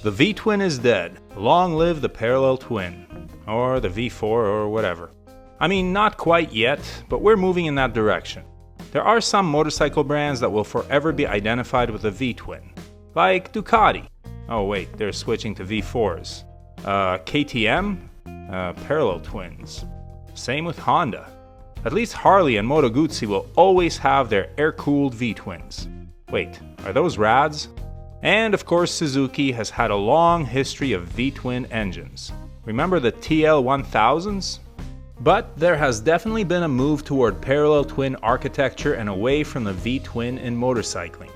The V-twin is dead. Long live the parallel twin. Or the V4 or whatever. I mean, not quite yet, but we're moving in that direction. There are some motorcycle brands that will forever be identified with the V-twin. Like Ducati. Oh wait, they're switching to V4s. KTM? Parallel twins. Same with Honda. At least Harley and Moto Guzzi will always have their air-cooled V-twins. Wait, are those rads? And of course Suzuki has had a long history of V-twin engines. Remember the TL1000s? But there has definitely been a move toward parallel twin architecture and away from the V-twin in motorcycling.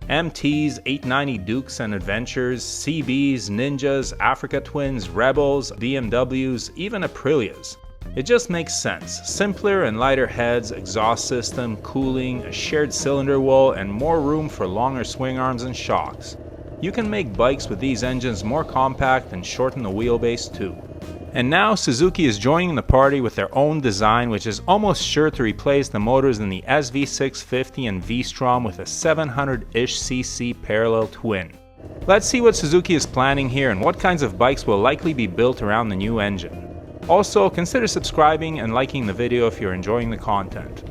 MTs, 890 Dukes and Adventures, CBs, Ninjas, Africa Twins, Rebels, BMWs, even Aprilias. It just makes sense. Simpler and lighter heads, exhaust system, cooling, a shared cylinder wall, and more room for longer swing arms and shocks. You can make bikes with these engines more compact and shorten the wheelbase too. And now Suzuki is joining the party with their own design, which is almost sure to replace the motors in the SV650 and V-Strom with a 700-ish cc parallel twin. Let's see what Suzuki is planning here and what kinds of bikes will likely be built around the new engine. Also, consider subscribing and liking the video if you're enjoying the content.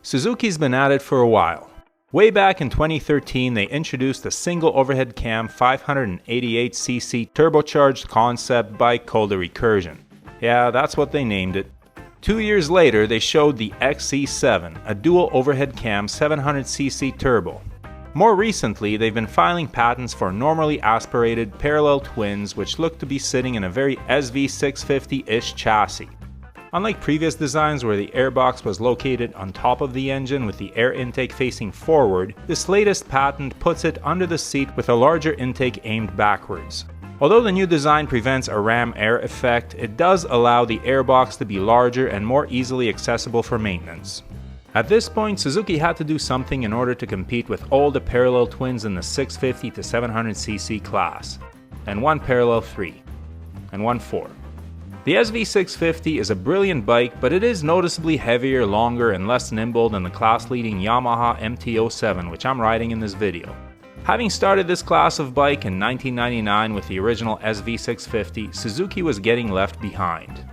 Suzuki's been at it for a while. Way back in 2013, they introduced a single overhead cam 588cc turbocharged concept bike called the Recursion. Yeah, that's what they named it. 2 years later, they showed the XE7, a dual overhead cam 700cc turbo. More recently, they've been filing patents for normally aspirated parallel twins which look to be sitting in a very SV650-ish chassis. Unlike previous designs where the airbox was located on top of the engine with the air intake facing forward, this latest patent puts it under the seat with a larger intake aimed backwards. Although the new design prevents a ram air effect, it does allow the airbox to be larger and more easily accessible for maintenance. At this point, Suzuki had to do something in order to compete with all the parallel twins in the 650 to 700cc class, and one parallel 3, and one 4. The SV650 is a brilliant bike, but it is noticeably heavier, longer, and less nimble than the class-leading Yamaha MT-07, which I'm riding in this video. Having started this class of bike in 1999 with the original SV650, Suzuki was getting left behind.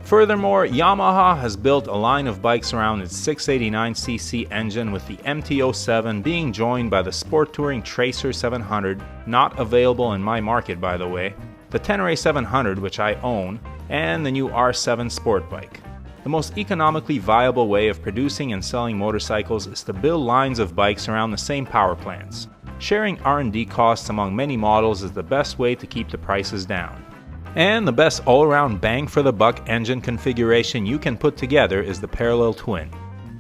Furthermore, Yamaha has built a line of bikes around its 689cc engine, with the MT-07 being joined by the sport touring Tracer 700, not available in my market by the way, the Tenere 700 which I own, and the new R7 sport bike. The most economically viable way of producing and selling motorcycles is to build lines of bikes around the same power plants. Sharing R&D costs among many models is the best way to keep the prices down. And the best all-around bang for the buck engine configuration you can put together is the parallel twin.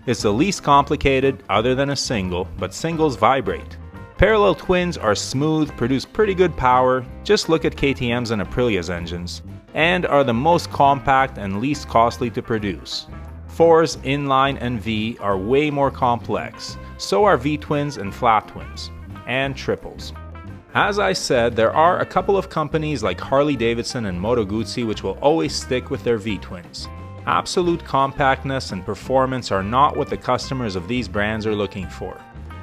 It's the least complicated other than a single, but singles vibrate. Parallel twins are smooth, produce pretty good power, just look at KTM's and Aprilia's engines, and are the most compact and least costly to produce. 4s, inline, and V are way more complex, so are V-twins and flat twins, and triples. As I said, there are a couple of companies like Harley-Davidson and Moto Guzzi which will always stick with their V-twins. Absolute compactness and performance are not what the customers of these brands are looking for.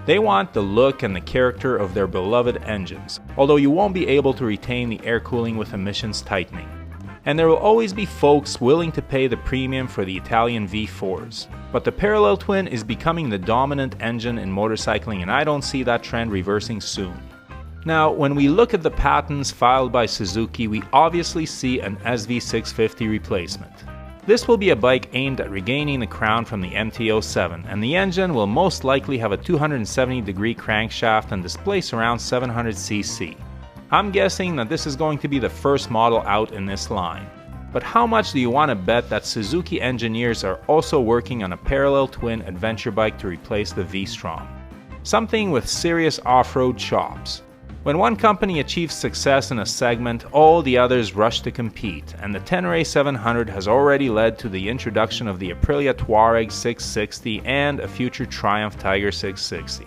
They want the look and the character of their beloved engines, although you won't be able to retain the air cooling with emissions tightening. And there will always be folks willing to pay the premium for the Italian V4s. But the parallel twin is becoming the dominant engine in motorcycling, and I don't see that trend reversing soon. Now, when we look at the patents filed by Suzuki, we obviously see an SV650 replacement. This will be a bike aimed at regaining the crown from the MT-07, and the engine will most likely have a 270-degree crankshaft and displace around 700cc. I'm guessing that this is going to be the first model out in this line. But how much do you want to bet that Suzuki engineers are also working on a parallel twin adventure bike to replace the V-Strom? Something with serious off-road chops. When one company achieves success in a segment, all the others rush to compete, and the Tenere 700 has already led to the introduction of the Aprilia Touareg 660 and a future Triumph Tiger 660.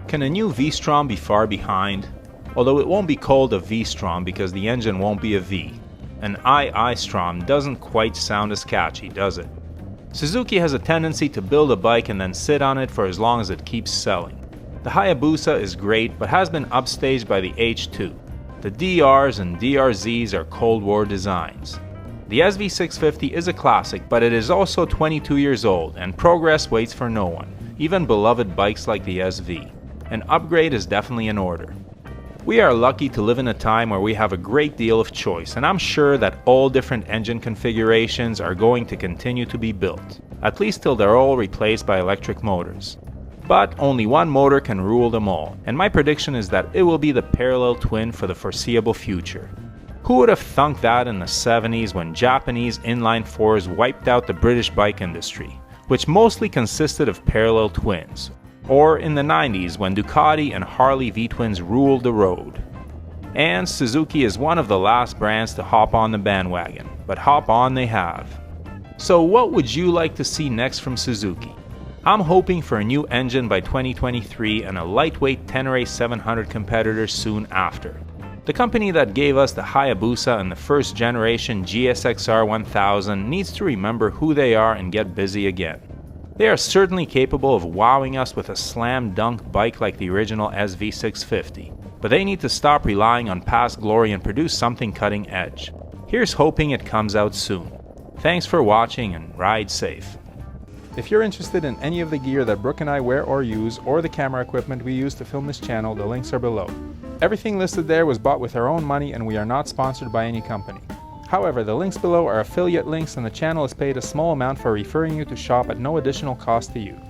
Can a new V-Strom be far behind? Although it won't be called a V-Strom because the engine won't be a V. An II-Strom doesn't quite sound as catchy, does it? Suzuki has a tendency to build a bike and then sit on it for as long as it keeps selling. The Hayabusa is great but has been upstaged by the H2. The DRs and DRZs are Cold War designs. The SV650 is a classic, but it is also 22 years old and progress waits for no one, even beloved bikes like the SV. An upgrade is definitely in order. We are lucky to live in a time where we have a great deal of choice, and I'm sure that all different engine configurations are going to continue to be built, at least till they're all replaced by electric motors. But only one motor can rule them all, and my prediction is that it will be the parallel twin for the foreseeable future. Who would have thunk that in the 70s when Japanese inline fours wiped out the British bike industry, which mostly consisted of parallel twins? Or in the 90s when Ducati and Harley V-twins ruled the road. And Suzuki is one of the last brands to hop on the bandwagon, but hop on they have. So what would you like to see next from Suzuki? I'm hoping for a new engine by 2023 and a lightweight Tenere 700 competitor soon after. The company that gave us the Hayabusa and the first generation GSXR 1000 needs to remember who they are and get busy again. They are certainly capable of wowing us with a slam dunk bike like the original SV650, but they need to stop relying on past glory and produce something cutting edge. Here's hoping it comes out soon. Thanks for watching and ride safe. If you're interested in any of the gear that Brooke and I wear or use, or the camera equipment we use to film this channel, the links are below. Everything listed there was bought with our own money and we are not sponsored by any company. However, the links below are affiliate links and the channel is paid a small amount for referring you to shop at no additional cost to you.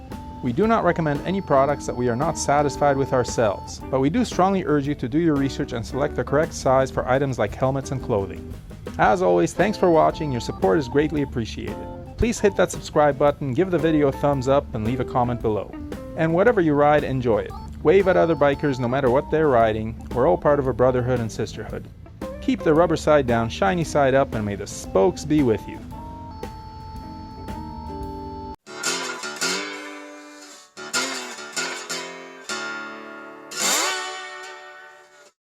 We do not recommend any products that we are not satisfied with ourselves, but we do strongly urge you to do your research and select the correct size for items like helmets and clothing. As always, thanks for watching, your support is greatly appreciated. Please hit that subscribe button, give the video a thumbs up and leave a comment below. And whatever you ride, enjoy it. Wave at other bikers no matter what they're riding, we're all part of a brotherhood and sisterhood. Keep the rubber side down, shiny side up, and may the spokes be with you.